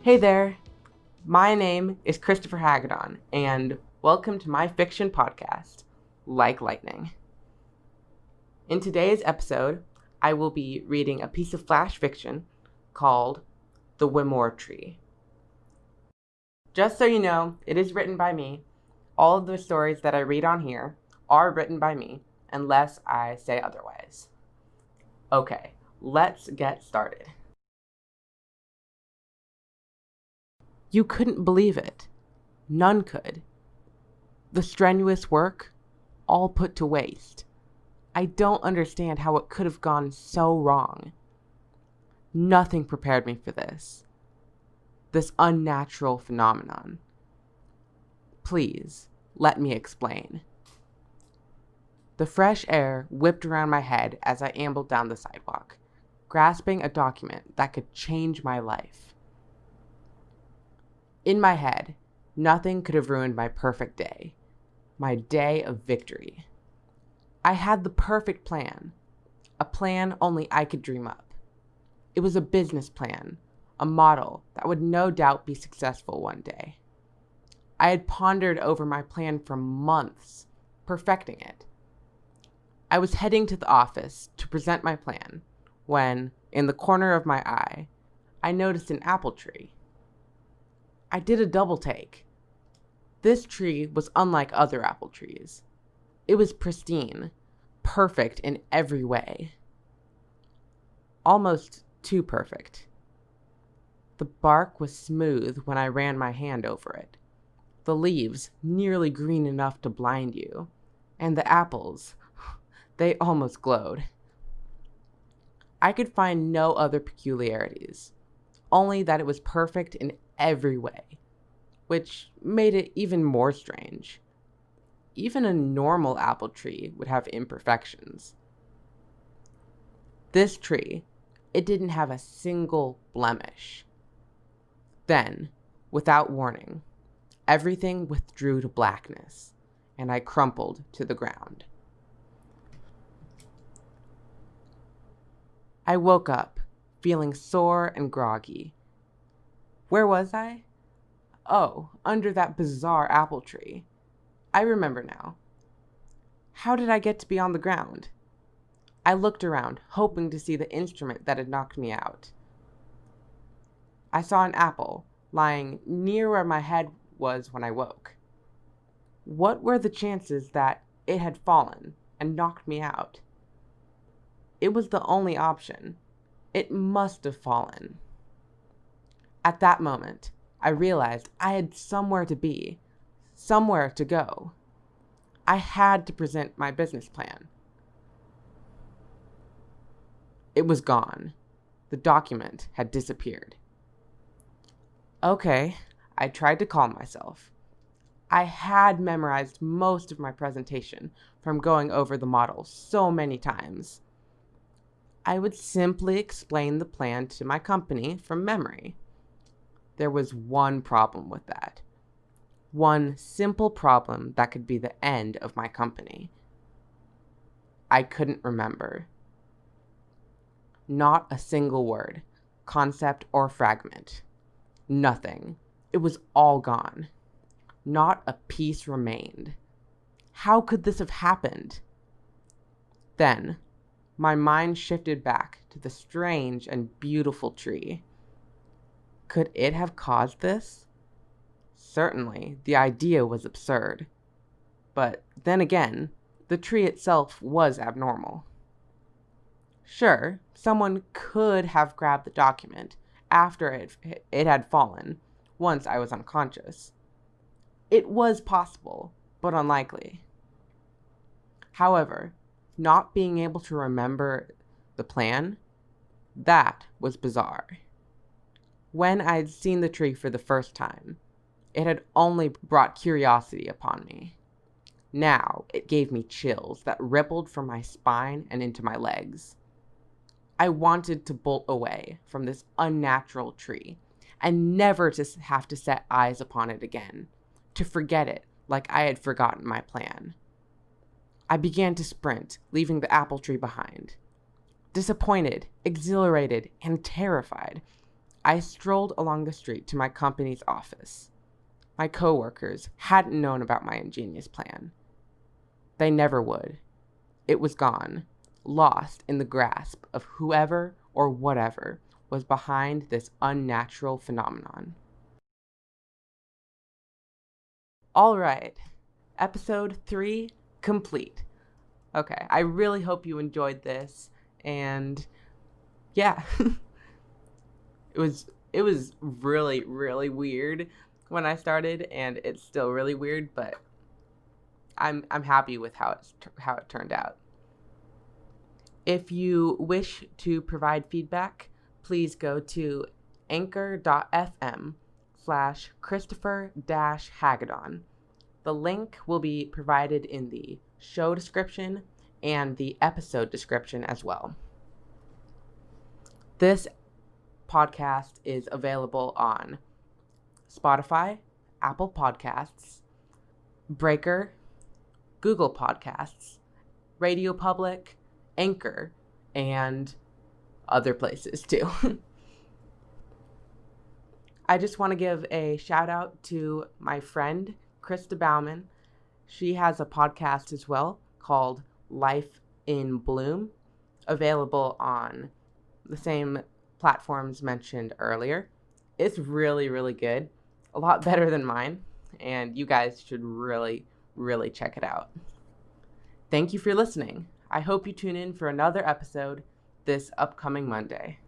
Hey there, my name is Christopher Hagedon, and welcome to my fiction podcast, Like Lightning. In today's episode, I will be reading a piece of flash fiction called The Vemor Tree. Just so you know, it is written by me. All of the stories that I read on here are written by me, unless I say otherwise. Okay, let's get started. You couldn't believe it. None could. The strenuous work, all put to waste. I don't understand how it could have gone so wrong. Nothing prepared me for this unnatural phenomenon. Please, let me explain. The fresh air whipped around my head as I ambled down the sidewalk, grasping a document that could change my life. In my head, nothing could have ruined my perfect day, my day of victory. I had the perfect plan, a plan only I could dream up. It was a business plan, a model that would no doubt be successful one day. I had pondered over my plan for months, perfecting it. I was heading to the office to present my plan when, in the corner of my eye, I noticed an apple tree. I did a double take. This tree was unlike other apple trees. It was pristine, perfect in every way. Almost too perfect. The bark was smooth when I ran my hand over it, the leaves nearly green enough to blind you, and the apples, they almost glowed. I could find no other peculiarities, only that it was perfect in every way, which made it even more strange. Even a normal apple tree would have imperfections. This tree, it didn't have a single blemish. Then, without warning, everything withdrew to blackness, and I crumpled to the ground. I woke up, feeling sore and groggy. Where was I? Oh, under that bizarre apple tree. I remember now. How did I get to be on the ground? I looked around, hoping to see the instrument that had knocked me out. I saw an apple lying near where my head was when I woke. What were the chances that it had fallen and knocked me out? It was the only option. It must have fallen. At that moment, I realized I had somewhere to be, somewhere to go. I had to present my business plan. It was gone. The document had disappeared. Okay, I tried to calm myself. I had memorized most of my presentation from going over the model so many times. I would simply explain the plan to my company from memory. There was one problem with that. One simple problem that could be the end of my company. I couldn't remember. Not a single word, concept or fragment. Nothing. It was all gone. Not a piece remained. How could this have happened? Then, my mind shifted back to the strange and beautiful tree. Could it have caused this? Certainly, the idea was absurd. But then again, the tree itself was abnormal. Sure, someone could have grabbed the document after it had fallen, once I was unconscious. It was possible, but unlikely. However, not being able to remember the plan, that was bizarre. When I had seen the tree for the first time, it had only brought curiosity upon me. Now it gave me chills that rippled from my spine and into my legs. I wanted to bolt away from this unnatural tree and never to have to set eyes upon it again, to forget it like I had forgotten my plan. I began to sprint, leaving the apple tree behind. Disappointed, exhilarated, and terrified, I strolled along the street to my company's office. My coworkers hadn't known about my ingenious plan. They never would. It was gone, lost in the grasp of whoever or whatever was behind this unnatural phenomenon. All right, episode 3 complete. Okay, I really hope you enjoyed this, and yeah, it was really, really weird when I started, and it's still really weird, but I'm happy with how it turned out. If you wish to provide feedback, please go to anchor.fm/Christopher-Hagedon. The link will be provided in the show description and the episode description as well. This podcast is available on Spotify, Apple Podcasts, Breaker, Google Podcasts, Radio Public, Anchor, and other places too. I just want to give a shout out to my friend, Krista Bauman. She has a podcast as well called Life in Bloom, available on the same platforms mentioned earlier. It's really, really good. A lot better than mine, and you guys should really, really check it out. Thank you for listening. I hope you tune in for another episode this upcoming Monday.